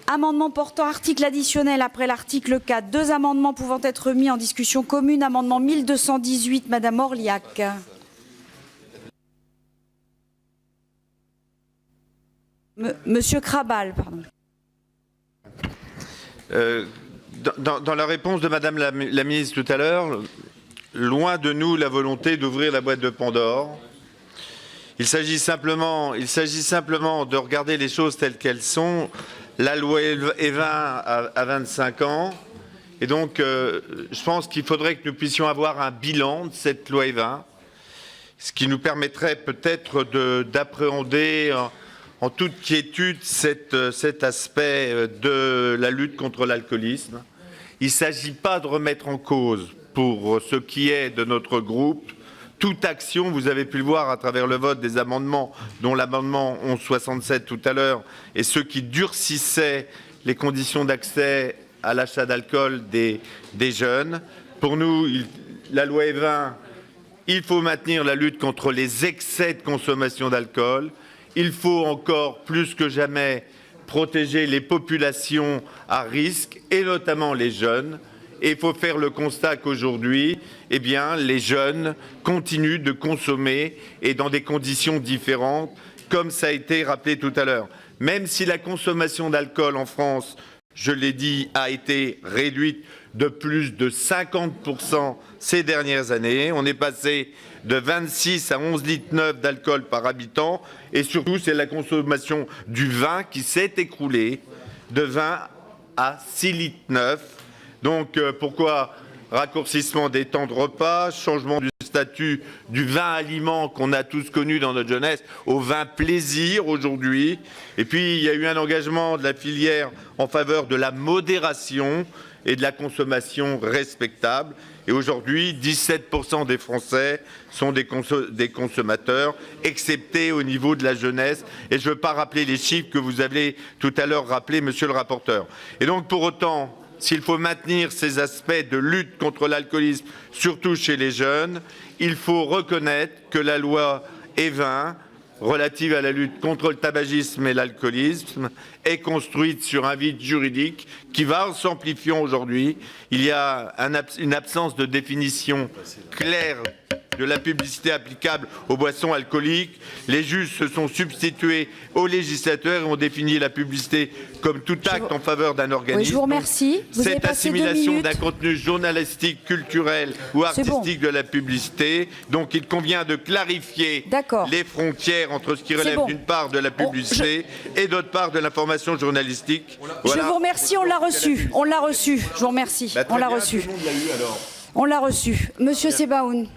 Amendement portant article additionnel après l'article 4. Deux amendements pouvant être mis en discussion commune. Amendement 1218, Madame Orliac. Monsieur Krabal, pardon. Dans la réponse de Madame la ministre tout à l'heure, loin de nous la volonté d'ouvrir la boîte de Pandore. Il s'agit simplement de regarder les choses telles qu'elles sont. La loi Evin a 25 ans. Et donc, je pense qu'il faudrait que nous puissions avoir un bilan de cette loi Evin, ce qui nous permettrait peut-être d'appréhender en toute quiétude cet aspect de la lutte contre l'alcoolisme. Il ne s'agit pas de remettre en cause, pour ce qui est de notre groupe, toute action, vous avez pu le voir à travers le vote des amendements, dont l'amendement 1167 tout à l'heure, et ceux qui durcissaient les conditions d'accès à l'achat d'alcool des jeunes. Pour nous, la loi Evin, il faut maintenir la lutte contre les excès de consommation d'alcool. Il faut encore plus que jamais protéger les populations à risque, et notamment les jeunes. Et il faut faire le constat qu'aujourd'hui, eh bien, les jeunes continuent de consommer et dans des conditions différentes, comme ça a été rappelé tout à l'heure. Même si la consommation d'alcool en France, je l'ai dit, a été réduite de plus de 50% ces dernières années. On est passé de 26 à 11,9 litres d'alcool par habitant. Et surtout, c'est la consommation du vin qui s'est écroulée de 20 à 6,9 litres. Donc, pourquoi raccourcissement des temps de repas, changement du statut du vin aliment qu'on a tous connu dans notre jeunesse au vin plaisir aujourd'hui. Et puis, il y a eu un engagement de la filière en faveur de la modération et de la consommation respectable. Et aujourd'hui, 17% des Français sont des consommateurs, excepté au niveau de la jeunesse. Et je ne veux pas rappeler les chiffres que vous avez tout à l'heure rappelés, monsieur le rapporteur. Et donc, pour autant, s'il faut maintenir ces aspects de lutte contre l'alcoolisme, surtout chez les jeunes, il faut reconnaître que la loi Evin, relative à la lutte contre le tabagisme et l'alcoolisme, est construite sur un vide juridique qui va en s'amplifiant aujourd'hui. Il y a une absence de définition claire de la publicité applicable aux boissons alcooliques. Les juges se sont substitués aux législateurs et ont défini la publicité comme tout acte en faveur d'un organisme. Oui, je vous remercie. Cette assimilation d'un contenu journalistique, culturel ou artistique de la publicité. Donc il convient de clarifier les frontières entre ce qui relève d'une part de la publicité et d'autre part de l'information journalistique. Voilà. Je vous remercie, on l'a reçu. On l'a reçu. Je vous remercie. On l'a reçu. Tout le monde l'a eu alors. On l'a reçu. Monsieur Sebaoun.